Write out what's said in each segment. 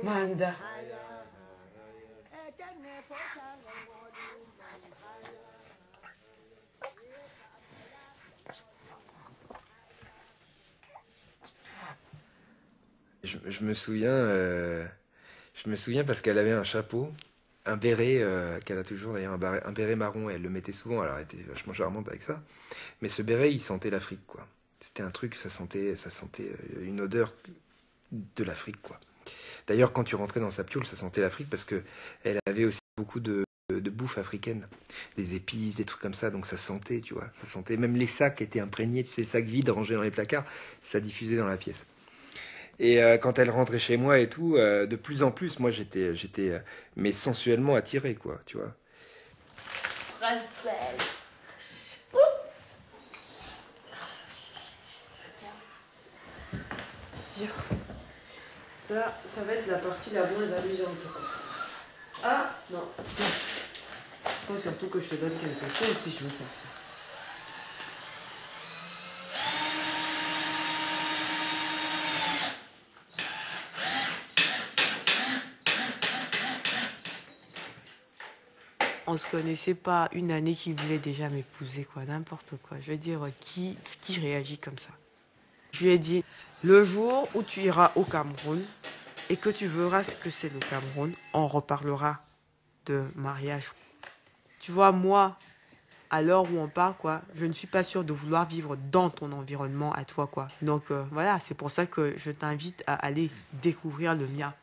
Manda. Je me souviens parce qu'elle avait un chapeau, un béret qu'elle a toujours d'ailleurs, un béret marron, et elle le mettait souvent, alors elle était vachement charmante avec ça. Mais ce béret, il sentait l'Afrique, quoi. C'était un truc, ça sentait une odeur de l'Afrique, quoi. D'ailleurs, quand tu rentrais dans sa piole, ça sentait l'Afrique parce que elle avait aussi beaucoup de bouffe africaine, des épices, des trucs comme ça, donc ça sentait, tu vois, ça sentait. Même les sacs étaient imprégnés, tu sais, les sacs vides rangés dans les placards, ça diffusait dans la pièce. Et quand elle rentrait chez moi et tout, de plus en plus, moi j'étais mais sensuellement attiré, quoi, tu vois. Princesse. Viens. Là, ça va être la partie la moins allégeante. Ah, non. Il faut surtout que je te donne quelque chose si je veux faire ça. On se connaissait pas une année qu'il voulait déjà m'épouser, quoi, n'importe quoi. Je veux dire, qui réagit comme ça? Je lui ai dit, le jour où tu iras au Cameroun et que tu verras ce que c'est le Cameroun, on reparlera de mariage. Tu vois, moi, à l'heure où on parle, quoi, je ne suis pas sûre de vouloir vivre dans ton environnement à toi, quoi. Donc, voilà, c'est pour ça que je t'invite à aller découvrir le mien.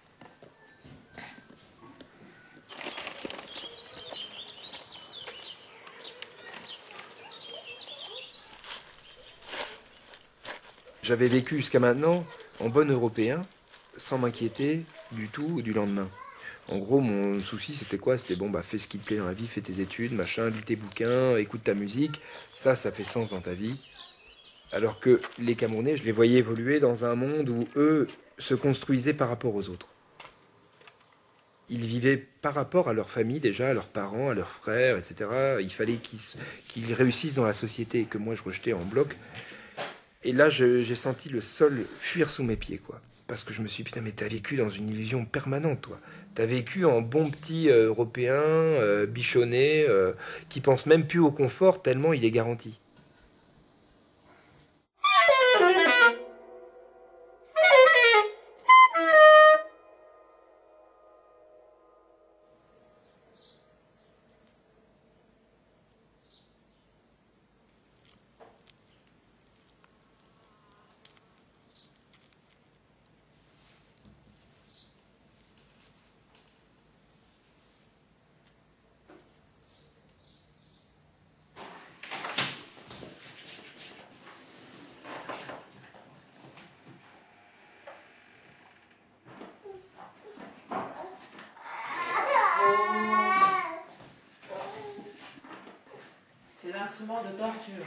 J'avais vécu jusqu'à maintenant en bon européen, sans m'inquiéter du tout du lendemain. En gros, mon souci, c'était quoi? C'était bon, bah, fais ce qui te plaît dans la vie, fais tes études, machin, lis tes bouquins, écoute ta musique. Ça fait sens dans ta vie. Alors que les Camerounais, je les voyais évoluer dans un monde où eux se construisaient par rapport aux autres. Ils vivaient par rapport à leur famille déjà, à leurs parents, à leurs frères, etc. Il fallait qu'ils réussissent dans la société, que moi je rejetais en bloc. Et là, j'ai senti le sol fuir sous mes pieds, quoi. Parce que je me suis dit, putain, mais t'as vécu dans une illusion permanente, toi. T'as vécu en bon petit européen, bichonné, qui pense même plus au confort tellement il est garanti. C'est l'instrument de torture.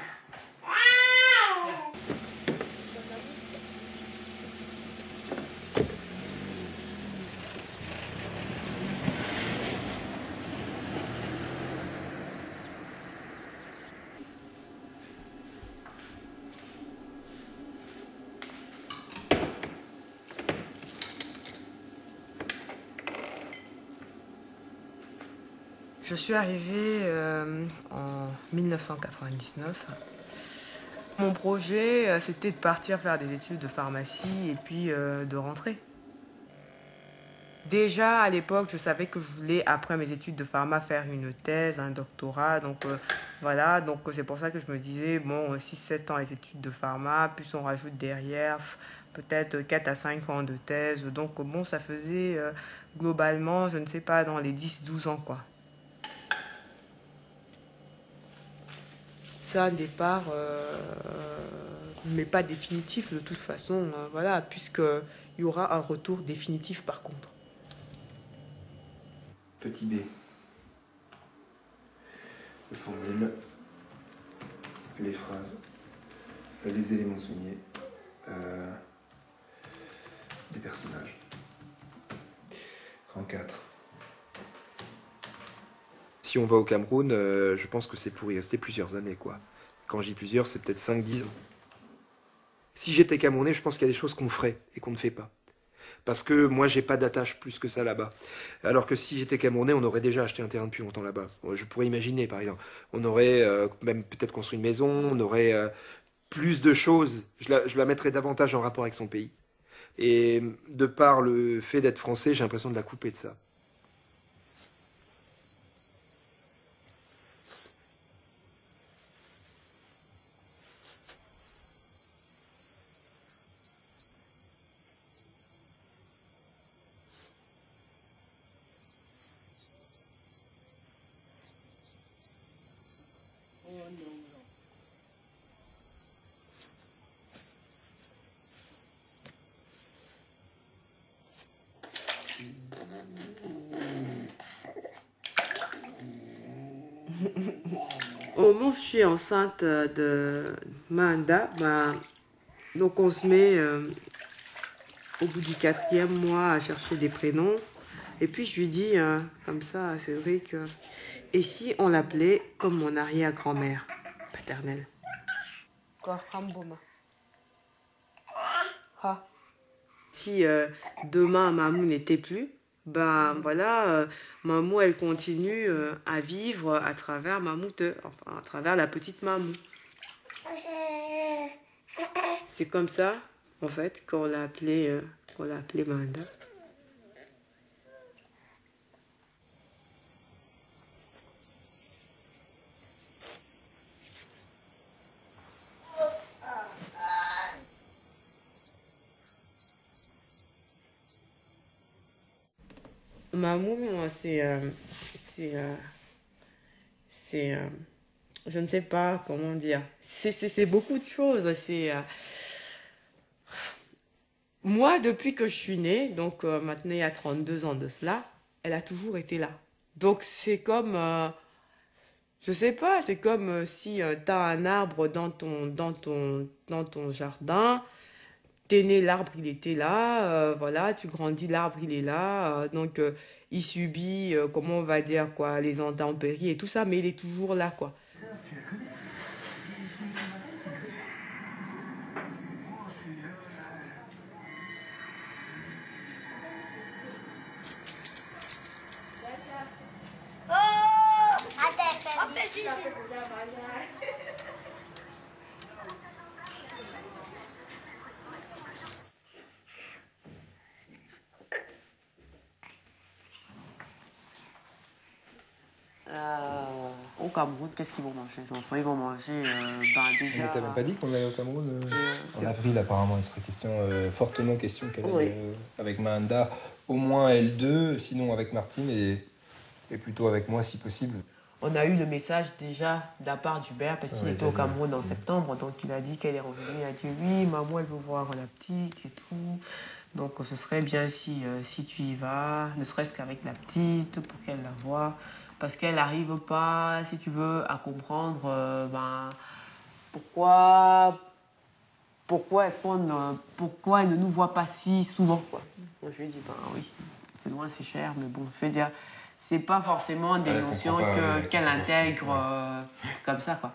Je suis arrivée en 1999. Mon projet, c'était de partir faire des études de pharmacie et puis de rentrer. Déjà, à l'époque, je savais que je voulais, après mes études de pharma, faire une thèse, un doctorat. Donc, voilà. Donc, c'est pour ça que je me disais, bon, 6-7 ans les études de pharma, plus on rajoute derrière, peut-être 4 à 5 ans de thèse. Donc, bon, ça faisait globalement, je ne sais pas, dans les 10-12 ans, quoi. C'est un départ, mais pas définitif de toute façon, voilà, puisqu'il y aura un retour définitif par contre. Petit B. Je formule les phrases, les éléments soulignés, des personnages. 34. Si on va au Cameroun, je pense que c'est pour y rester plusieurs années, quoi. Quand je dis plusieurs, c'est peut-être 5-10 ans. Si j'étais Camerounais, je pense qu'il y a des choses qu'on ferait et qu'on ne fait pas. Parce que moi, j'ai pas d'attache plus que ça là-bas. Alors que si j'étais Camerounais, on aurait déjà acheté un terrain depuis longtemps là-bas. Je pourrais imaginer, par exemple. On aurait même peut-être construit une maison, on aurait plus de choses. Je la mettrais davantage en rapport avec son pays. Et de par le fait d'être français, j'ai l'impression de la couper de ça. Au moment où je suis enceinte de Manda, donc on se met au bout du 4e mois à chercher des prénoms. Et puis je lui dis comme ça à Cédric, et si on l'appelait comme mon arrière-grand-mère paternelle? Si demain Mamou n'était plus, voilà, Mamou elle continue à vivre à travers Mamoute, enfin à travers la petite Mamou. C'est comme ça en fait qu'on l'a appelée Manda. Mamou, je ne sais pas comment dire. C'est beaucoup de choses. Moi, depuis que je suis née, donc maintenant il y a 32 ans de cela, elle a toujours été là. Donc c'est comme, je sais pas, c'est comme si tu as un arbre dans ton jardin. T'es né, l'arbre il était là, voilà, tu grandis, l'arbre il est là, donc il subit, comment on va dire, quoi, les intempéries et tout ça, mais il est toujours là, quoi. Au Cameroun, qu'est-ce qu'ils vont manger, les enfants? Ils vont manger, déjà... Mais t'as même pas dit qu'on allait au Cameroun en avril, apparemment, il serait question, fortement question qu'elle aille avec Mahanda, au moins L2, sinon avec Martine et plutôt avec moi si possible. On a eu le message déjà de la part d'Hubert parce qu'il était au Cameroun en septembre, donc il a dit qu'elle est revenue, il a dit oui, maman elle veut voir la petite et tout. Donc ce serait bien si tu y vas, ne serait-ce qu'avec la petite pour qu'elle la voie. Parce qu'elle n'arrive pas, si tu veux, à comprendre pourquoi elle ne nous voit pas si souvent, quoi. Moi, je lui ai dit, oui, c'est loin, c'est cher, mais bon, je veux dire, c'est pas forcément des notions qu'elle intègre comme ça, quoi.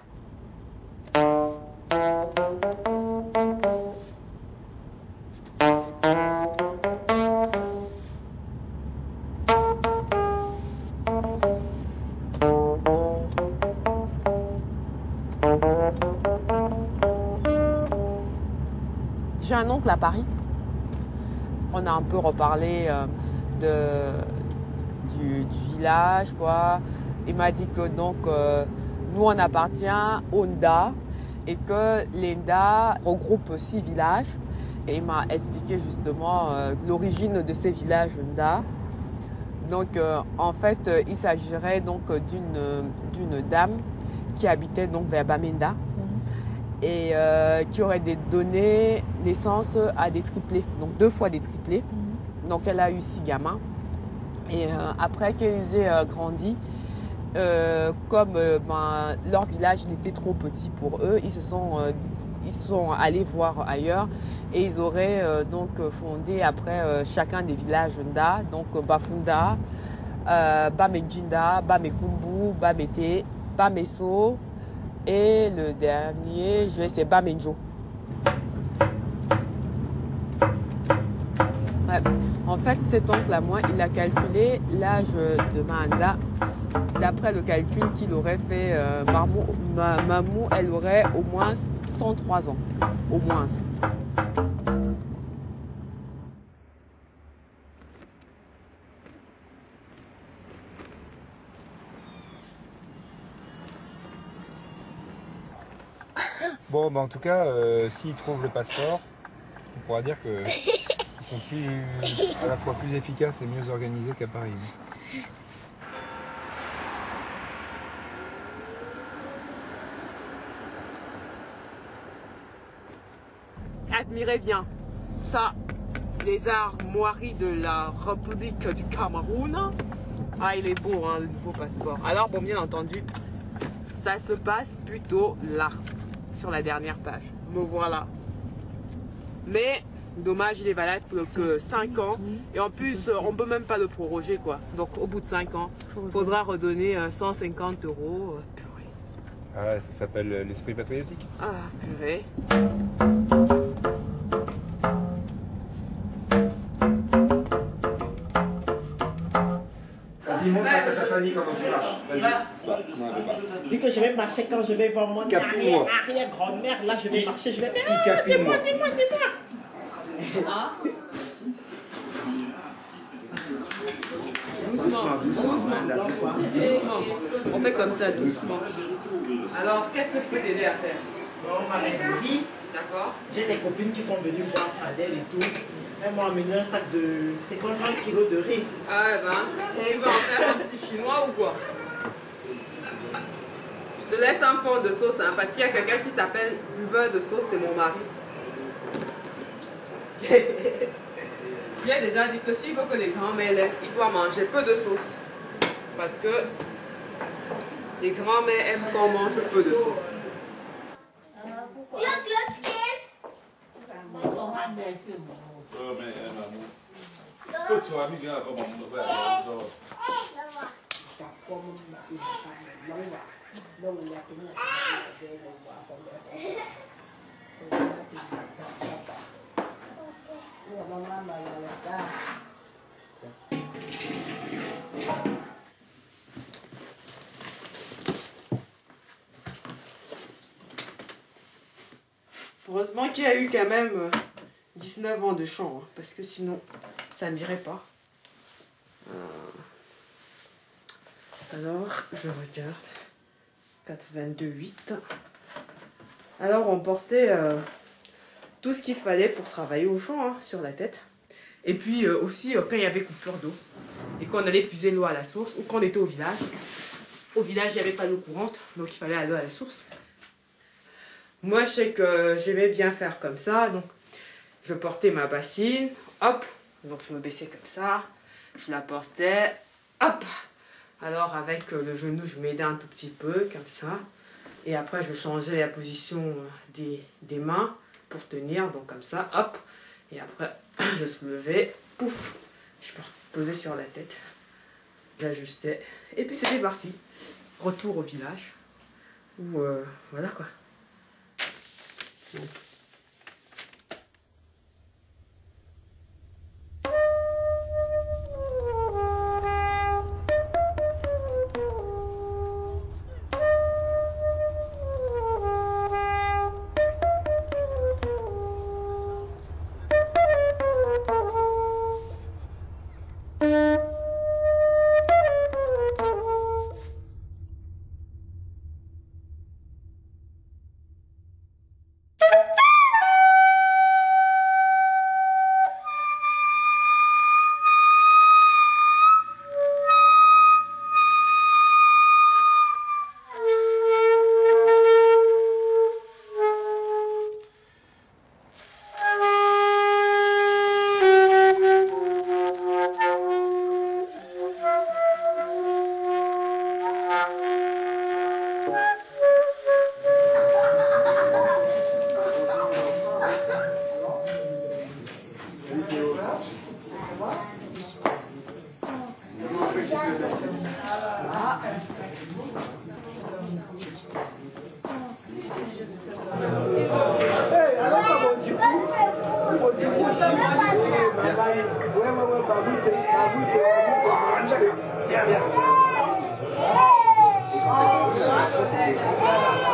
J'ai un oncle à Paris. On a un peu reparlé du village, quoi. Il m'a dit que donc nous on appartient au Nda et que l'Nda regroupe 6 villages. Et il m'a expliqué justement l'origine de ces villages Nda. Donc en fait il s'agirait donc d'une dame qui habitait donc vers Bamenda. Et qui aurait donné naissance à des triplés, donc 2 fois des triplés. Donc elle a eu 6 gamins. Et après qu'ils aient grandi, comme leur village il était trop petit pour eux, ils sont allés voir ailleurs et ils auraient donc fondé après chacun des villages Nda, donc Bafunda, Bamejinda, Bamekumbu, Bamete, Bameso et le dernier, c'est Bamenjo. Ouais. En fait, cet oncle à moi, il a calculé l'âge de Mahanda. D'après le calcul qu'il aurait fait, Mamou, elle aurait au moins 103 ans. Au moins. Bon, bah en tout cas, s'ils trouvent le passeport, on pourra dire qu'ils sont à la fois plus efficaces et mieux organisés qu'à Paris. Admirez bien ça, les armoiries de la République du Cameroun. Ah, il est beau, hein, le nouveau passeport. Alors, bon, bien entendu, ça se passe plutôt là, sur la dernière page. Me voilà. Mais, dommage, il est valable pour que 5 ans. Et en plus, on ne peut même pas le proroger, quoi. Donc, au bout de 5 ans, il faudra redonner 150 €. Purée. Ah, ça s'appelle l'esprit patriotique. Ah, purée. Dis-moi à ta famille comment tu marches. Dis que je vais marcher quand je vais voir mon arrière-grand-mère. Là, je vais marcher, je vais faire. Ah, c'est moi. Doucement. On fait comme ça, doucement. Alors, qu'est-ce que je peux t'aider à faire? On m'amène du riz. D'accord. J'ai des copines qui sont venues voir Adèle et tout. Elles m'ont amené un sac de 50 kilos de riz. Ah ouais, ben, tu veux en faire un petit chinois ou quoi? Je te laisse un fond de sauce, hein, parce qu'il y a quelqu'un qui s'appelle buveur de sauce, c'est mon mari. Il a déjà dit que s'il veut que les grands-mères l'aiment, il doit manger peu de sauce. Parce que les grands-mères aiment qu'on mange peu de sauce. Heureusement qu'il y a eu quand même 19 ans de chant, hein, parce que sinon, ça n'irait pas. Alors, je regarde. 4,22,8. Alors, on portait tout ce qu'il fallait pour travailler au champ, hein, sur la tête. Et puis aussi, quand il y avait coupure d'eau, et qu'on allait puiser l'eau à la source, ou qu'on était au village. Au village, il n'y avait pas d'eau courante, donc il fallait aller à la source. Moi, je sais que j'aimais bien faire comme ça, donc je portais ma bassine, hop, donc je me baissais comme ça, je la portais, hop. Alors avec le genou, je m'aidais un tout petit peu, comme ça, et après je changeais la position des mains pour tenir, donc comme ça, hop, et après je soulevais, pouf, je posais sur la tête, j'ajustais, et puis c'était parti. Retour au village, où voilà quoi.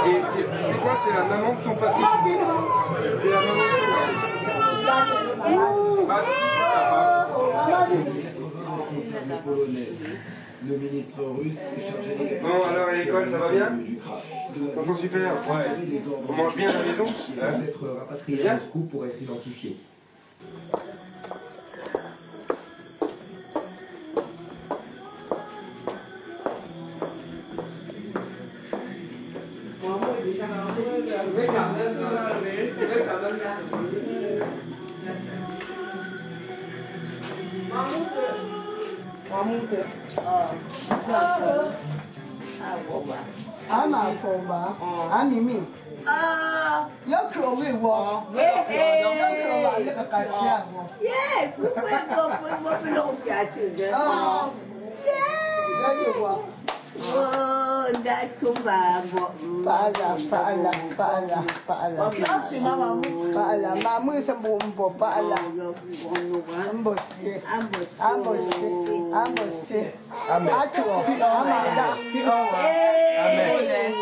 Et c'est quoi? C'est la maman de ton papy? C'est la maman de ton papy? Le ministre russe chargé des... Bon, alors à l'école, ça va bien? T'entends super? Ouais. On mange bien à la maison? Il va être rapatrié à Moscou pour être identifié. Mimi. Yo crowe wo. Yo crowe le kakatia wo. Yeah, pourquoi l'on piace de? Yeah. Wo. Oh, d'acuba. Paala. Paala. Mamu sambumbo paala. Ambose. Atuo. Amanda. Amen.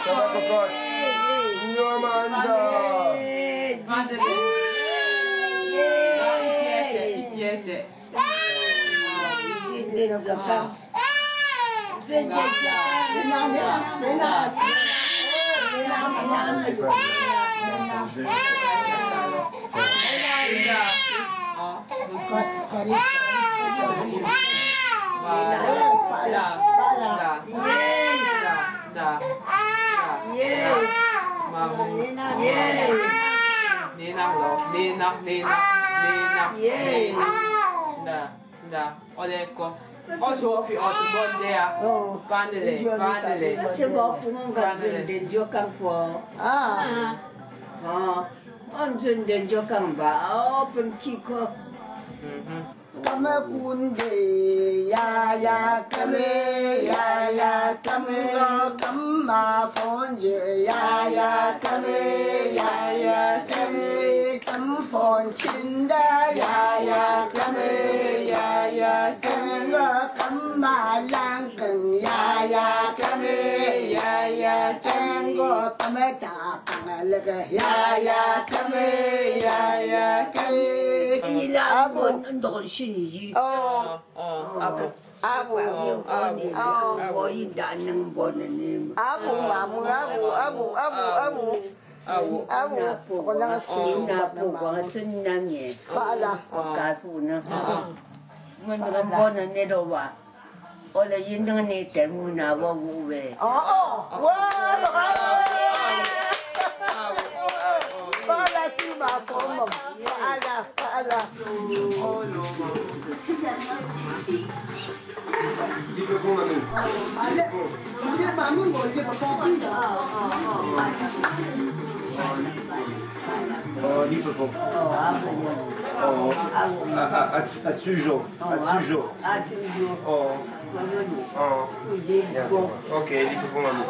Ça va, cocotte? Yo, Amanda. C'est bon pour mon gars de Jokan for. On donne de Jokan ba. Open Chico. Kame kunde ya kame kama fonje ya kame kam fon chinda ya kame kama langken ya kame kame ta kame lega ya kame Il a bon dans le chénier. Abu Lippepont, Mamou. Oh, Lippepont. Atsujo. Oh. Ok, Lippepont, Mamou.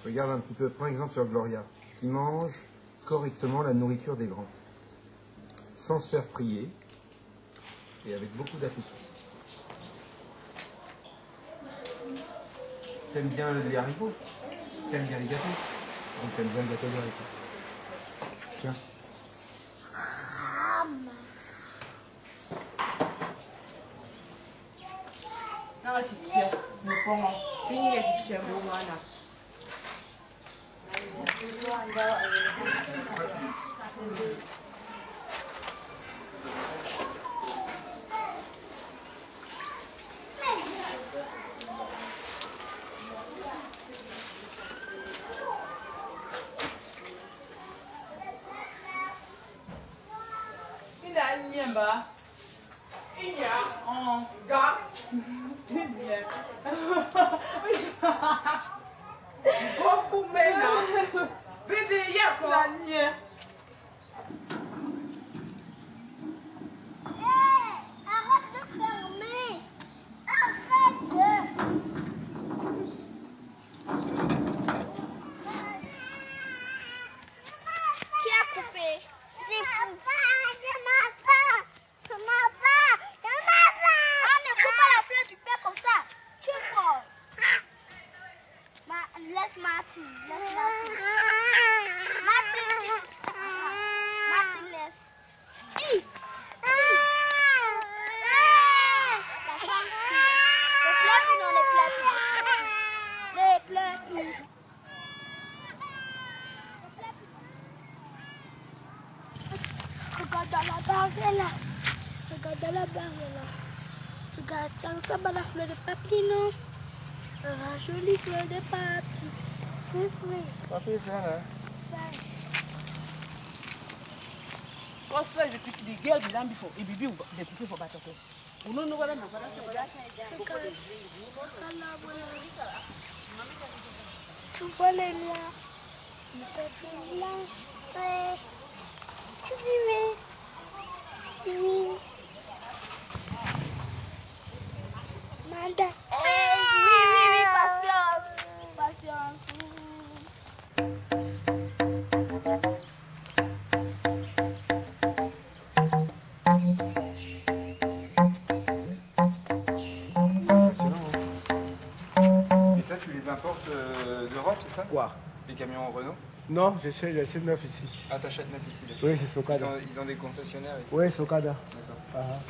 Regarde un petit peu, prends exemple sur Gloria, qui mange correctement la nourriture des grands, sans se faire prier et avec beaucoup d'appétit. T'aimes bien les haricots? T'aimes bien les gâteaux? Donc t'aimes bien le gâteau de haricots. Tiens. Ga Regarde dans la barre là. Regarde dans la barre là. Regarde, ça va la fleur de papier, non? La jolie fleur de papier. Oui. Pas fait faire là. Quand ça, je pique des gueules, des lames, et bibi, des poupées, il faut pas toquer. On nous voilà, mais voilà, c'est voilà. Tu vois les noirs? Tu blanc. Ouais. Tu dis oui. Manda. Oui, patience. Et ça, tu les importes d'Europe, c'est ça? Quoi? Les camions Renault? Non, j'achète neuf ici. Ah, t'achètes neuf ici? D'accord. Oui, c'est Socada. Ils ont des concessionnaires ici? Oui, Socada. D'accord.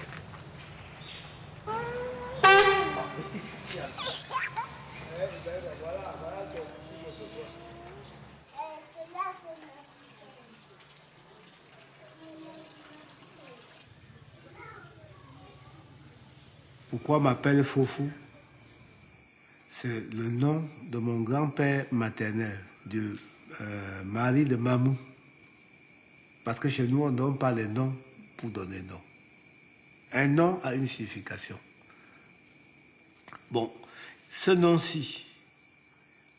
Pourquoi on m'appelle Fofou? C'est le nom de mon grand-père maternel, du mari de Mamou. Parce que chez nous, on ne donne pas les noms pour donner nom. Un nom a une signification. Bon, ce nom-ci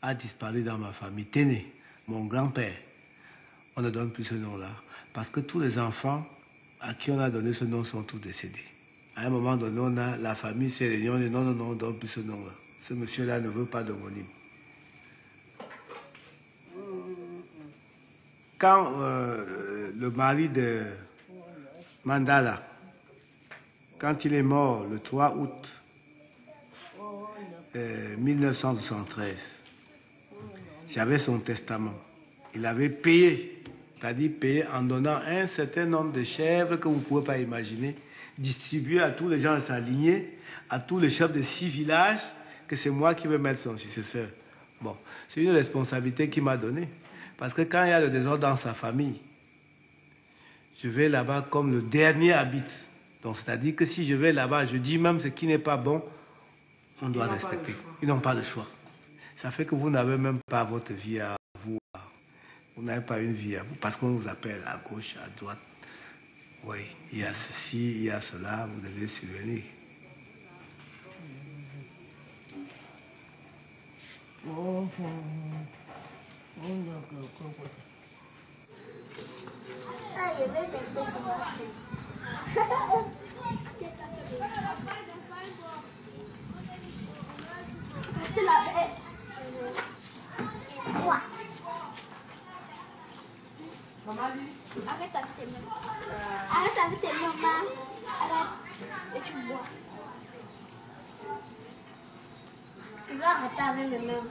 a disparu dans ma famille. Téné, mon grand-père, on ne donne plus ce nom-là. Parce que tous les enfants à qui on a donné ce nom sont tous décédés. À un moment donné, on a la famille s'est réunie, on dit non, on ne donne plus ce nom-là. Ce monsieur-là ne veut pas d'homonyme. Quand le mari de Mandala, quand il est mort le 3 août 1973, j'avais son testament. Il avait payé, c'est-à-dire payé en donnant un certain nombre de chèvres que vous ne pouvez pas imaginer, distribué à tous les gens de sa lignée, à tous les chefs de 6 villages, que c'est moi qui vais mettre son successeur. Bon, c'est une responsabilité qu'il m'a donnée. Parce que quand il y a le désordre dans sa famille, je vais là-bas comme le dernier habite. Donc, c'est-à-dire que si je vais là-bas, je dis même ce qui n'est pas bon, on doit respecter. Ils n'ont pas le choix. Ça fait que vous n'avez même pas votre vie à vous. Vous n'avez pas une vie à vous. Parce qu'on vous appelle à gauche, à droite. Oui, il y a ceci, il y a cela, vous devez subvenir. C'est la bête. Quoi? Arrête avec tes mains. Arrête avec tes mains. Arrête. Et tu bois. Tu vas arrêter avec mes mains.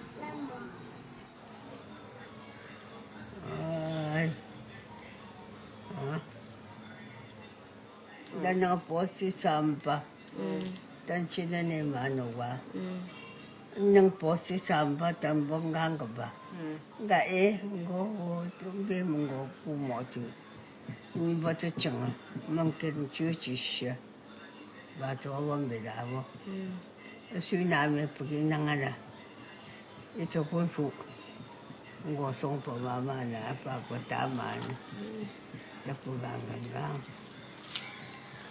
Dan posi sampa. Dan sina ni manuwa. Nang posi sampa tambong gang ba. Ga go tumbe mungo kumotu. Ni bata changa mungkin cuci sya. Batu awam bedawo. Suiname pergi nangana. Itu pun fu. Ngosong pa mama na apa taman. Napugang gang.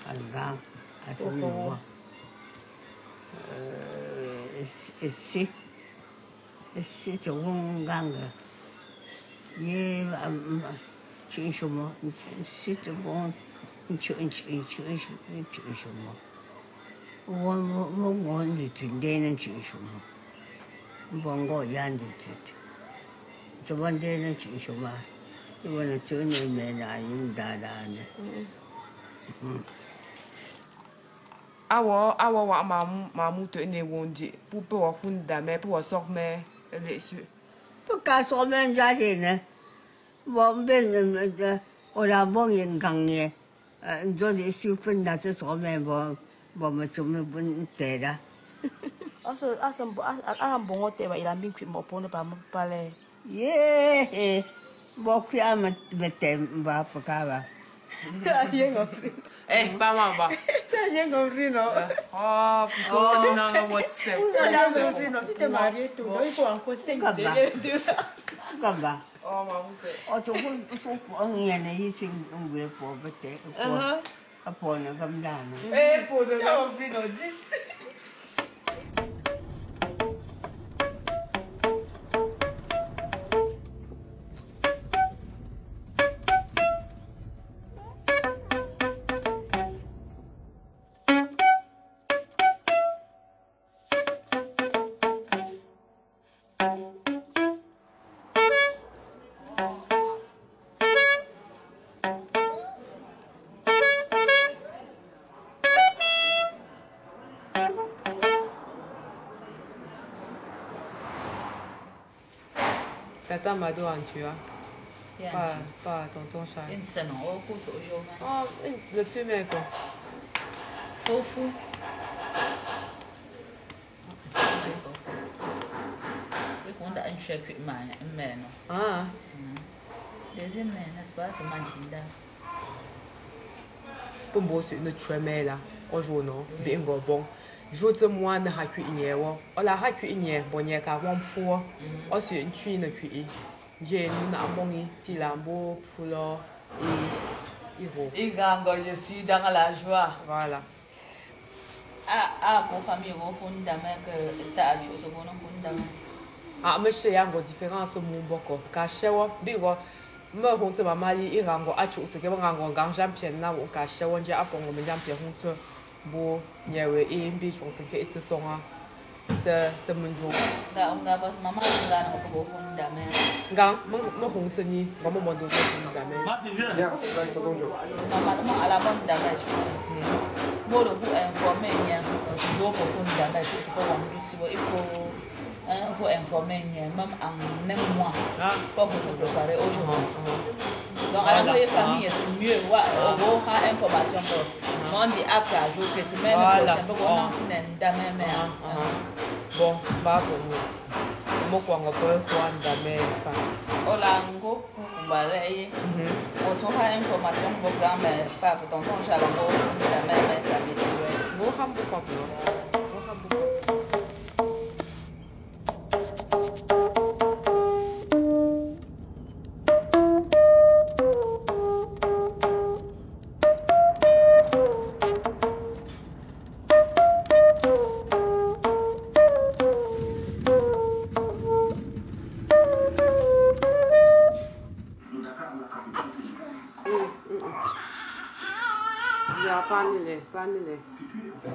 Hanggang at ano isi tawong ganga ye chinsumo isi tawong chinsumo wong ni tindenen chinsumo bongo yan dit tawandenen chinsumo iwana tuni mena yung dadane awo wa mamu to ne wondi pu pe wo hunda me pu wo sok me le su 不敢说明家庭呢，我们我老公人讲的，就是收分那是说明我们怎么问题的。asa mbongo te ba ilambi kwi mo pono pa pale. Ye, mo kwi ama bete ba pakaba. Pas maman. Ça vient compris non. Oh, putain, on a un WhatsApp. Ça vient compris non. Tu t'es marié tout. Il faut encore 5 délais. Gamba. Oh, ma bouffée. O to ko ang yan na yisin ang we po bete. Apo na gamdana. Pour de compris non 10. Tata Mado en tu as. Pas tonton Charles. Une scène au cours aujourd'hui. Oh, le tu mets quoi? Fou. On a un chèque de main. Ah. Deuxième main, n'est-ce pas? C'est Manchinda. Pour moi, c'est une tremée là. On joue non. Bien bon. Je te moi ne haku inye wo. On la haku inye bonye ka won pour. On c'est une tui ne kui. J'ai nous na bongi ti lambo pulo et iro. Igango, je suis dans la joie. Voilà. Pour famille, on peut dame que t'as chose au bon dame. Ah, monsieur y a une différence mon boko. Caché wo bigo. Me honte mama li irango achu se ke bango gang champion na wo caché wo nje apon wo me champion honte. Bo nyewe mbi chong te pe etse songa de munjo nga bas mama nga na ko ko ndame gang mo hong tse ni mo mo ndo ko ndame mama ala bon ndame chuti mo lo bu informer nya jo ko ndame chuti ko wa mbi sibo faut informer même en même mois pour se préparer aujourd'hui. Donc à la famille c'est mieux avoir information pour on dit après à jour que semaine prochaine pour on en signe dame mais bon ba ko mo ko ngo ko ndame fa olango kumbaleye o to ha information pour programme pas pour tonton Chalango dame mais ça veut dire go hambo ko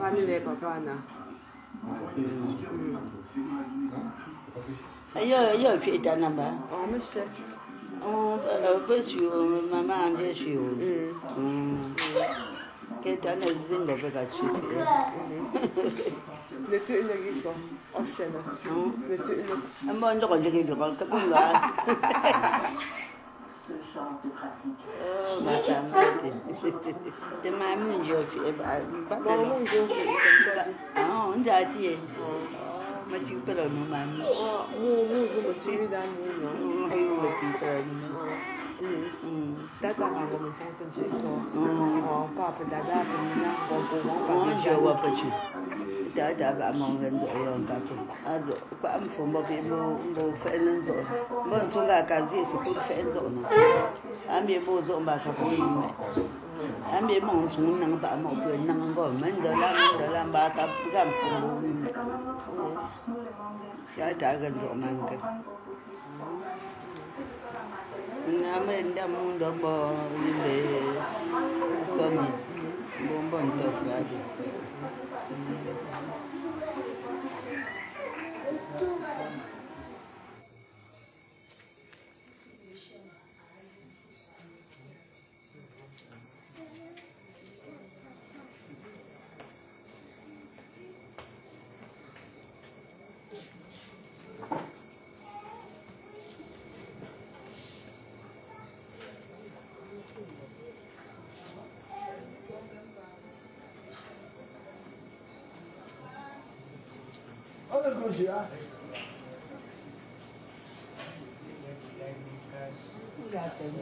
Panile papa na. Yo fi da namba. Oh monsieur. Be su mama ande su. Ke ta na zinga be ga chi. Le tu le giko. Oshena. Le tu le. Amba ndo ko ligi do ka ko la. Ce genre de pratique. Oh, ma femme. De ma mine je fi ba. Maman je Ah, on a dit. Ma tu peux le nom ma. Oh, vous me tuez dans mon nom. Tata ma go me fonse je to. Oh, papa dada na bon je vois pas tu. Dada ba mon ren do yo ka ko. Ado ko am fo mo be mo fe nen zo. Mo so ga ka zi se ko fe zo no. Am be bo zo ba ka ko ni me. Am be mo so nang ba mo ko nang go men do la ba ka gam fo mo ni me. Ya ta ga zo man ka. Nama nda mundo bo libe soni bombo ndo fradi.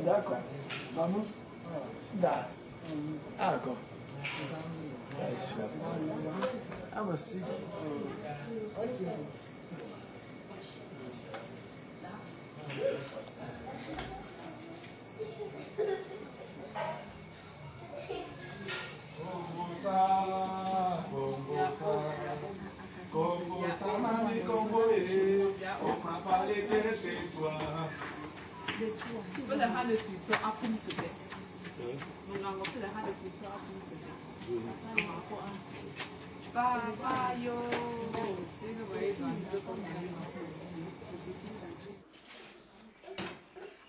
D'accord. Vamos? Dá. D'accord. Ah, mas sim.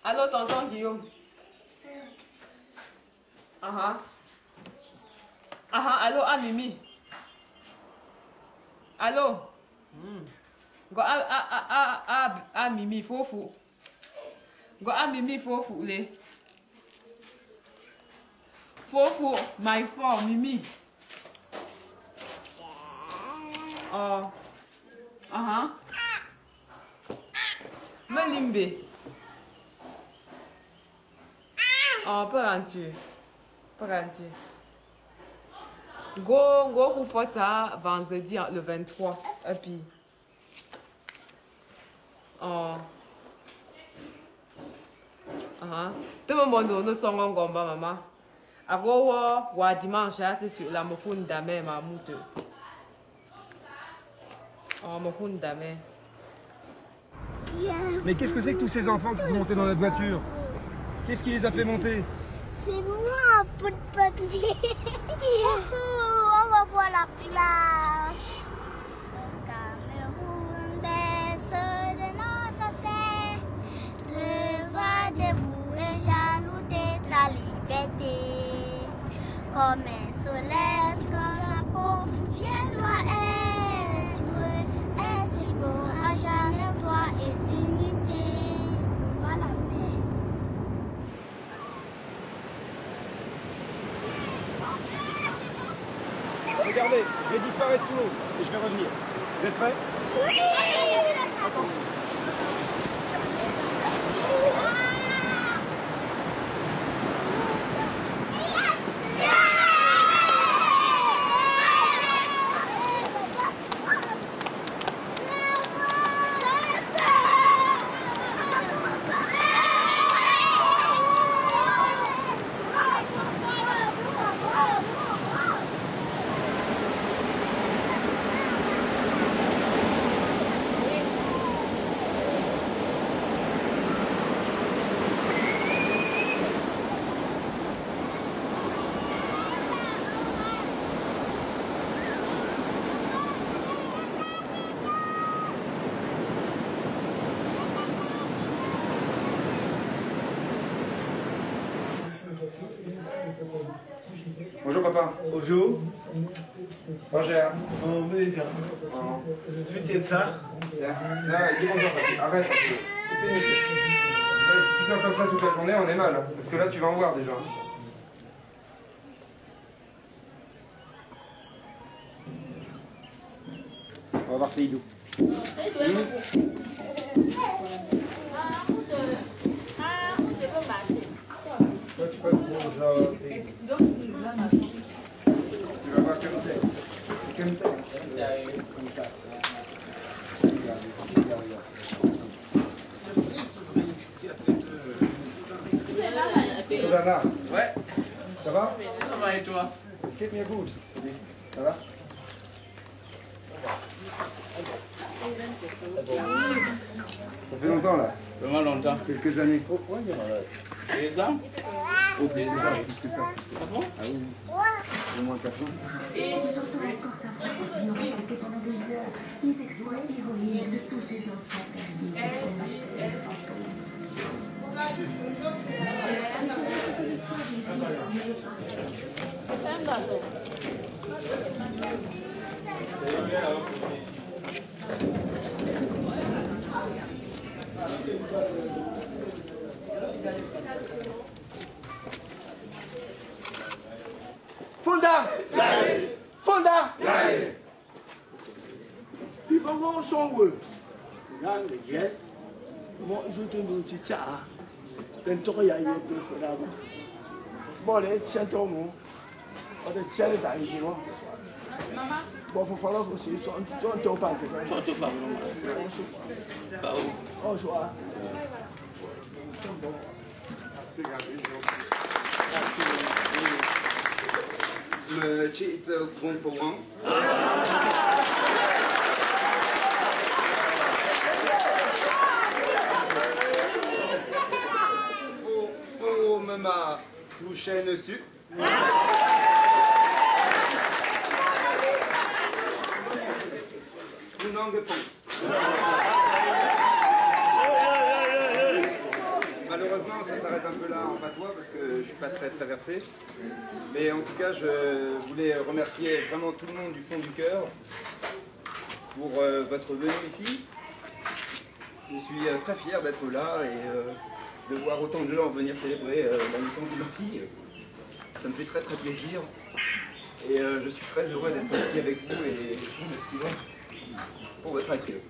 Allô, tonton Guillaume. Allô, Mimi. Allô. Go Mimi fofu. Go Mimi fofu le. Fofu my phone Mimi. Oh. Melimbe. Oh, pas rendu. Go pour faire ça vendredi le 23. Et puis. Oh. Tout le monde nous sommes en combat, maman. Alors, wa dimanche, c'est sur la mokun d'amé, ma moute. Oh, mokun d'amé. Mais qu'est-ce que c'est que tous ces enfants qui sont montés dans notre voiture? Qu'est-ce qui les a fait monter? C'est moi, un peu de papier. On va voir la plage. Le Cameroun baisse de nos affaires. Te debout et jaloux de la liberté. Comme un soleil, comme la peau, viens doit être. Et si beau à jamais voir et dignité. Voilà. Regardez, je vais disparaître sous l'eau et je vais revenir. Vous êtes prêts? Oui. Attention. Bonjour papa. Bonjour. Bonjour. Oh, mais viens. Tu tiens ça? Là, dis bonjour papa. Arrête. Si tu fais comme ça toute la journée, on est mal. Hein. Parce que là, tu vas en voir déjà. On va voir Seydou. Toi, tu peux bonjour Seydou. Tu vas voir Kemtel. Oulala. Ouais. Ça va? Ça va et toi? Es geht mir gut. Ça va? Ça fait longtemps là? Vraiment longtemps. Quelques années. Oh, ouais, 2 ans? Oh, plus que ça. Plus que ça. Ah bon? Ah oui. Au moins 4 ans. Funda! Funda! bon son word. Yes. Moi, je te dis, tiens, t'es trop yaïe pour là-bas. Bon, les tiens ton mot. On est tiens dans le jour. Maman. Bon, il faut falloir que tu t'en parles. Tu t'en parles. Bonsoir. It's a one for one. Faut ma prochaine sucre. Une langue pont. Malheureusement, ça s'arrête un peu là en patois parce que je ne suis pas très traversé. Mais en tout cas, je voulais remercier vraiment tout le monde du fond du cœur pour votre venue ici. Je suis très fier d'être là et de voir autant de gens venir célébrer la naissance de ma fille. Ça me fait très très plaisir. Et je suis très heureux d'être ici avec vous et merci pour votre accueil.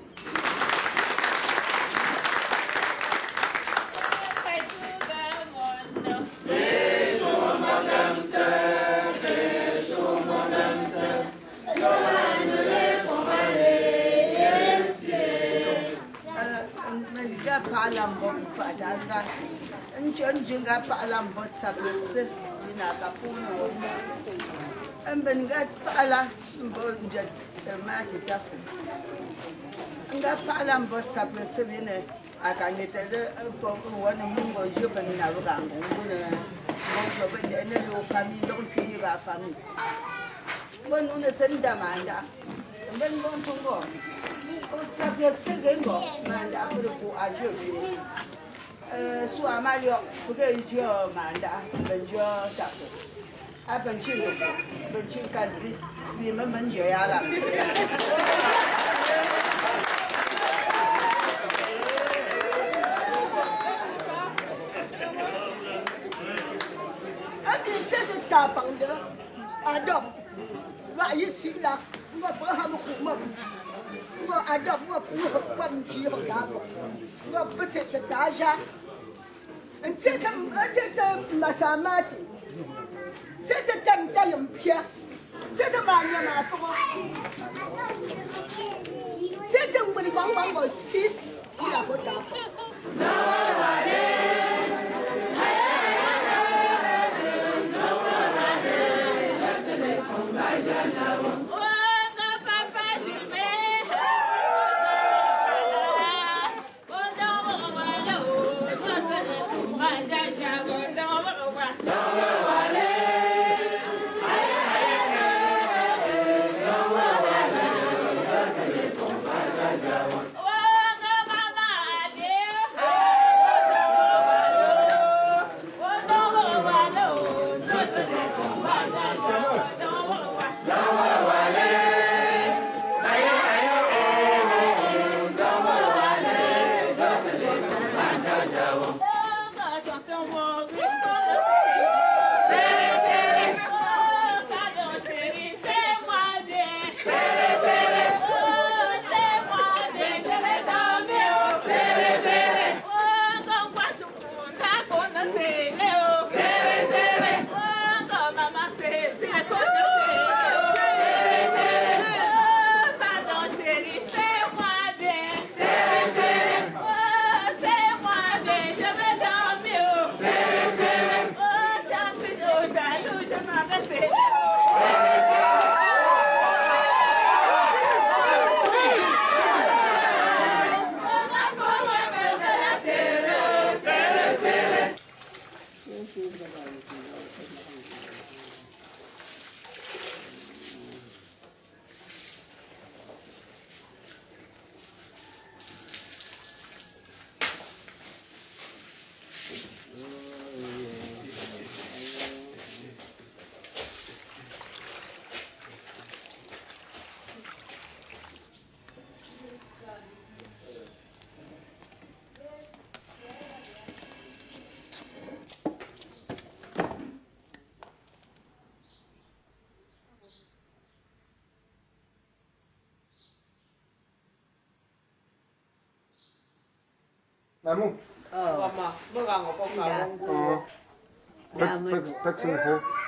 Maman. Mama, maman,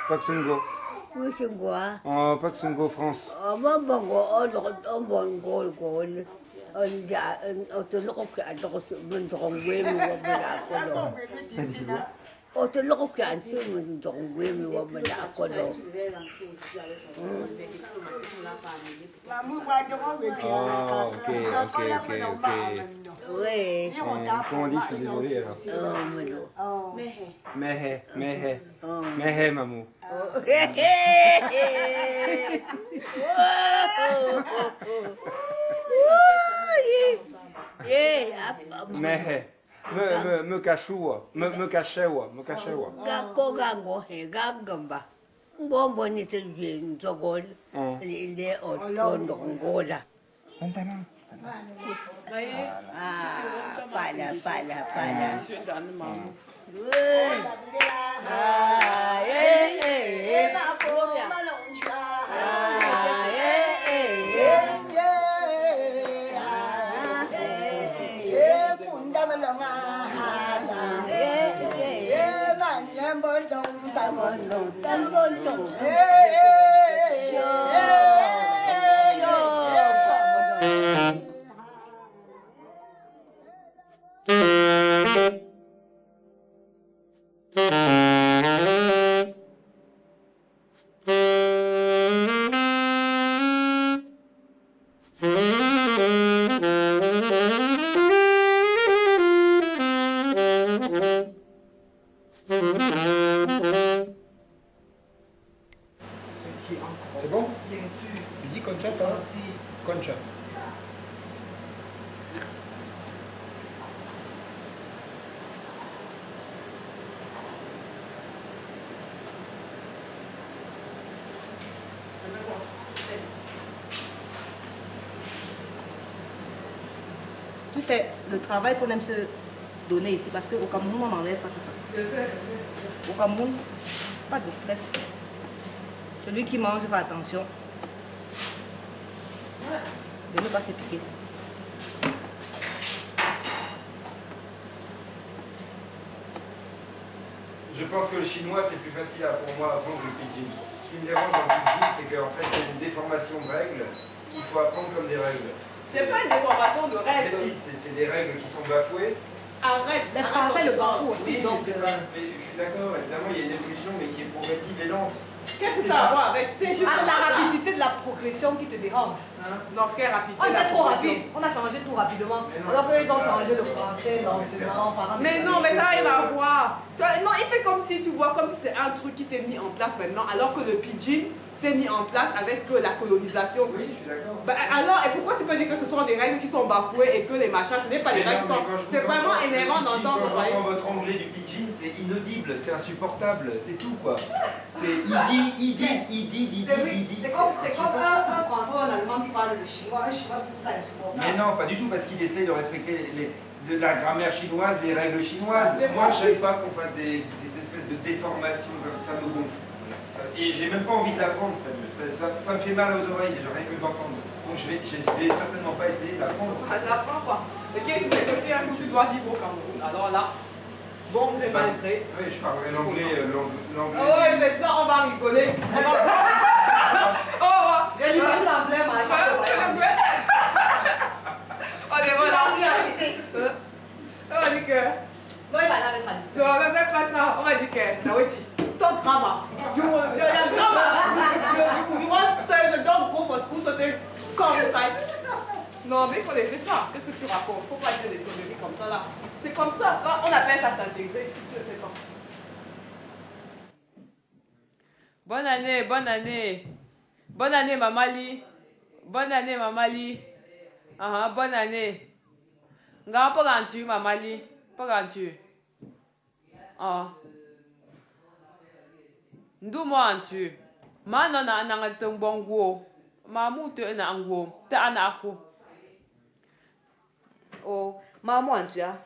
Paxungo. Paxungo, France. Ok. Oui. Comment on dit, je suis désolé alors. Mehe, maman. Mehe. Me cachoua. Me cachewa. C'est bon? Bien sûr. Tu dis concha, toi? Concha. Tu sais, le travail qu'on aime se donner ici, parce qu'au Cameroun, on n'enlève pas tout ça. Je sais. Au Cameroun, pas de stress. Celui qui mange, fait attention de ne pas se piquer. Je pense que le chinois, c'est plus facile pour moi à apprendre que le pidgin. Ce qui me dérange dans le pidgin, c'est qu'en fait, c'est une déformation de règles qu'il faut apprendre comme des règles. C'est pas une déformation de règles. Mais si, c'est des règles qui sont bafouées. Arrête. Les Français le bafouent aussi. Oui, mais je suis d'accord, évidemment, il y a une évolution, mais qui est progressive et lente. Qu'est-ce que ça a à voir avec? C'est juste la rapidité de la progression qui te dérange. Non, ce qui est rapide. On était trop rapide. On a changé tout rapidement. Alors qu'ils ont changé le français lentement. Mais non, mais ça n'a rien à voir. Non, il fait comme si tu vois, comme si c'est un truc qui s'est mis en place maintenant, alors que le pidgin s'est mis en place avec la colonisation. Oui, je suis d'accord. Alors, et pourquoi tu peux dire que ce sont des règles qui sont bafouées et que les machins, ce n'est pas des règles qui sont... C'est vraiment énervant d'entendre. Quand j'entends votre anglais du pidgin, c'est inaudible, c'est insupportable, c'est tout quoi. C'est il dit. C'est comme un Français ou un Allemand qui parle de chinois, un chinois qui trouve ça insupportable. Mais non, pas du tout, parce qu'il essaye de respecter de la grammaire chinoise, les règles chinoises. Moi, je n'aime pas qu'on fasse des espèces de déformations comme ça, me gonfle. Et j'ai même pas envie de l'apprendre, ça me fait mal aux oreilles, déjà rien que de l'entendre. Donc je vais certainement pas essayer de l'apprendre. N'apprends pas. Ok, c'est que si un coup tu dois vivre au Cameroun, alors là, bon gré, mal gré. Oui, je parlerai l'anglais. Ah ouais, mais ça, on va rigoler. J'ai l'image l'emblème à chaque fois. On est voilà. On va dire que... Non, il va la mettre à lui. Non, on va faire pas ça. On va dire que... Naweti, ton drama. You want to tell the dog go for school, so they come inside. Non, mais il faut laisser ça. Qu'est-ce que tu racontes? Faut pas dire des conneries comme ça là. C'est comme ça. On appelle ça s'intégrer. Si tu le sais pas. Bonne année, bonne année. Bonne année, Mamali. Bonne année, Mamali. Bonne année. Nga pas gantu, Mamali. Pas gantu. Ndou-moi antu. Ma non na nangatong bongo. Ma mute na ango. Ta anako. Oh, maman, tu as.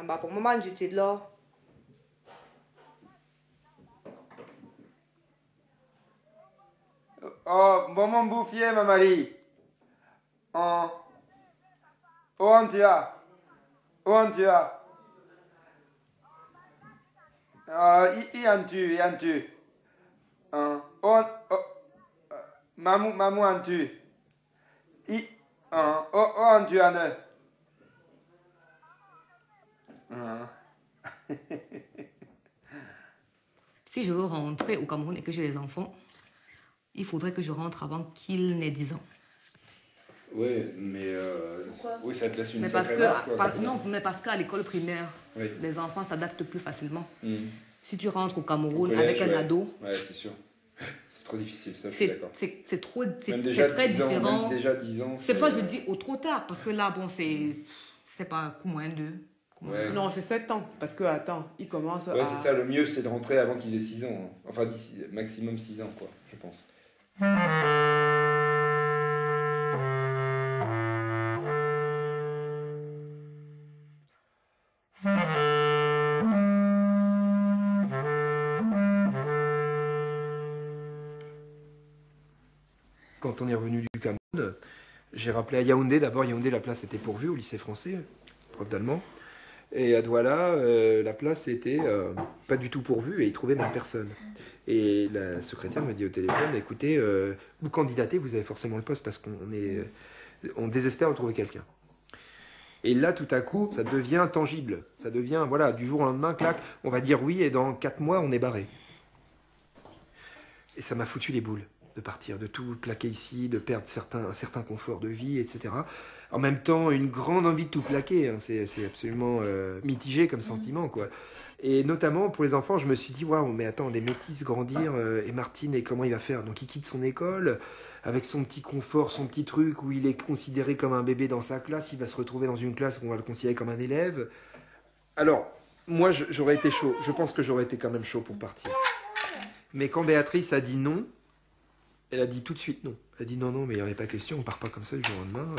Bah, pour maman, j'étais là. Oh, bon mon bouffier, ma Marie. Oantia. Oantia. Iantu, Iantu. Mamu Antu. Antu Anne. Si je veux rentrer au Cameroun et que j'ai des enfants, il faudrait que je rentre avant qu'ils n'aient 10 ans. Oui, mais oui, ça te laisse une mais parce sacrée que, marge, quoi, non, mais parce qu'à l'école primaire, oui. les enfants s'adaptent plus facilement. Mm. Si tu rentres au Cameroun Au collège, avec un ouais. ado, Ouais, c'est sûr. C'est trop difficile, ça, je suis d'accord. c'est trop, Même c'est très 10 ans, différent. même déjà 10 ans. C'est pour ça que je dis au trop tard, parce que là, bon, c'est pas coup moins 2. Ouais. Non, c'est 7 ans, parce que, attends, ils commencent à... Ouais, c'est ça, le mieux, c'est de rentrer avant qu'ils aient 6 ans. Hein. Enfin, maximum 6 ans, quoi, je pense. Quand on est revenu du Cameroun, j'ai rappelé à Yaoundé. D'abord, Yaoundé, la place était pourvue au lycée français, prof d'allemand. Et à Douala, la place était pas du tout pourvue et ils trouvaient même personne. Et la secrétaire me dit au téléphone, écoutez, vous candidatez, vous avez forcément le poste parce on désespère de trouver quelqu'un. Et là, tout à coup, ça devient tangible. Ça devient, voilà, du jour au lendemain, clac, on va dire oui et dans 4 mois, on est barré. Et ça m'a foutu les boules de partir, de tout plaquer ici, de perdre un certain confort de vie, etc. En même temps, une grande envie de tout plaquer. Hein. C'est absolument mitigé comme sentiment, quoi. Et notamment, pour les enfants, je me suis dit, waouh, mais attends, des métis grandir, et Martine, et comment il va faire? Donc il quitte son école, avec son petit confort, son petit truc, où il est considéré comme un bébé dans sa classe, il va se retrouver dans une classe où on va le considérer comme un élève. Alors, moi, j'aurais été chaud. Je pense que j'aurais été quand même chaud pour partir. Mais quand Béatrice a dit non, elle a dit tout de suite non. Elle a dit non, mais il n'y aurait pas question, on part pas comme ça du jour au lendemain.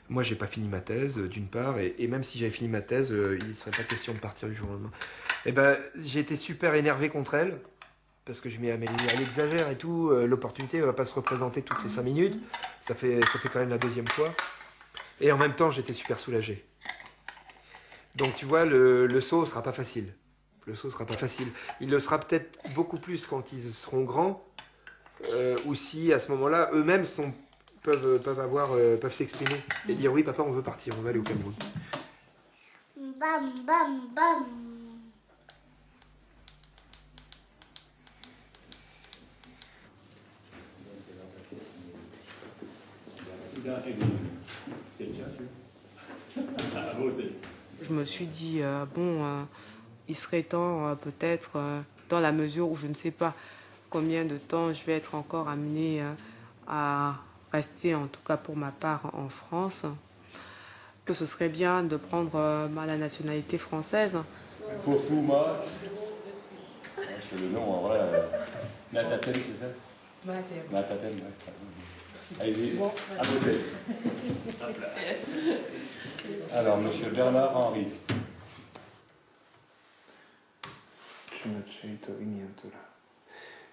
Moi, j'ai pas fini ma thèse, d'une part, et même si j'avais fini ma thèse, il ne serait pas question de partir du jour au lendemain. Et ben, j'ai été super énervé contre elle, parce que je me dis, mais elle exagère et tout, l'opportunité ne va pas se représenter toutes les 5 minutes. Ça fait quand même la 2e fois. Et en même temps, j'étais super soulagé. Donc, tu vois, le saut ne sera pas facile. Le saut sera pas facile. Il le sera peut-être beaucoup plus quand ils seront grands, ou si à ce moment-là, eux-mêmes peuvent s'exprimer et dire oui, papa, on veut partir, on va aller au Cameroun. Bam, bam, bam. Je me suis dit, il serait temps peut-être, dans la mesure où je ne sais pas combien de temps je vais être encore amenée à rester, en tout cas pour ma part, en France, que ce serait bien de prendre la nationalité française. Fofuma. Je fais le nom en vrai. Nataten, c'est ça? Nataten, ouais. Allez-y, à côté. Alors, monsieur Bernard Henry.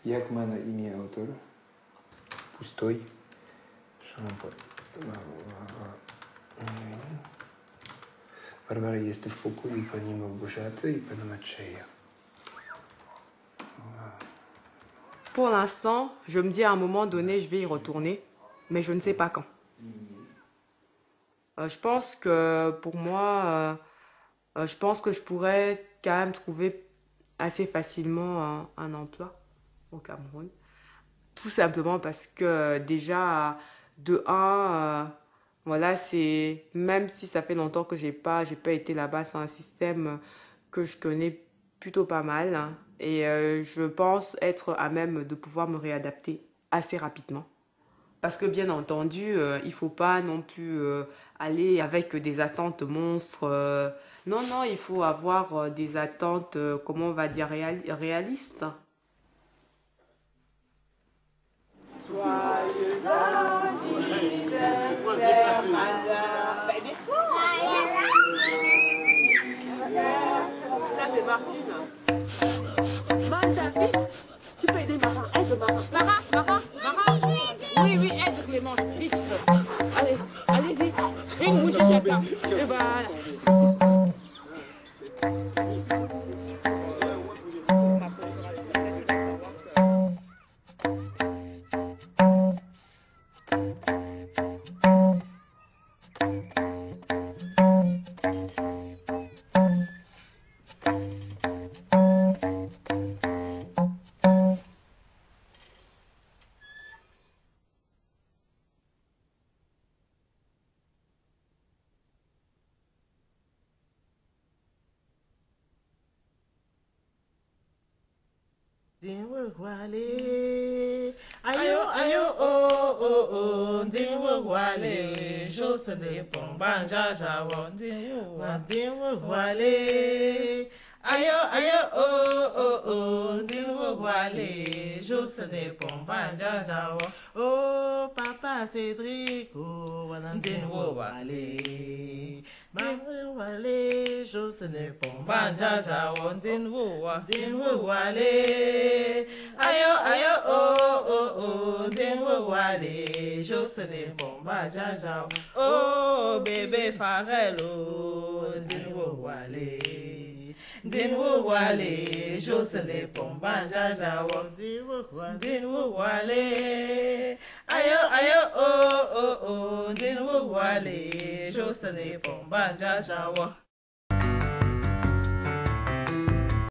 Jak ma na imię autor? Pustoj. Barbara jest w pokoju pani Małgorzaty i pana Macieja. Pour l'instant, je me dis à un moment donné, je vais y retourner, mais je ne sais pas quand. Je pense que pour moi, je pense que je pourrais quand même trouver assez facilement un emploi au Cameroun. Tout simplement parce que déjà, de 1, voilà, c'est, même si ça fait longtemps que j'ai pas été là-bas, c'est un système que je connais plutôt pas mal. Hein, et je pense être à même de pouvoir me réadapter assez rapidement. Parce que bien entendu, il ne faut pas non plus aller avec des attentes monstres. Non, il faut avoir des attentes, comment on va dire, réalistes. Joyeux anniversaire, madame. Ben, descends. Ça, c'est Martine. David, tu peux aider Mara. Aide Mara. Mara. Oui, aide Clément. Vite. Allez, allez-y. Une bouche à chacun. voilà. Et voilà. Ayo, ayo, oh, oh, oh, Dinwo Wale, Josene Pombanja Jawa, Dinwo Wale. Ayo, ayo, oh, oh, oh, Dinwo Wale, Josene Pombanja Jawa. Oh, Papa Cédric, oh, Dinwo Wale. Dinwo Wale, Josene Pombanja Jawa, Dinwo Wale. Ayo, ayo, oh, oh, oh, Dinwo Wale, Josene Pombanja Jawa. Oh, bébé Farello, Dinwo Wale. Dinwo Wale, Josene Pombanja Jawa. Dinwo Wale. Ayo, ayo, oh, oh, oh, Dinwo Wale, Josene Pombanja Jawa.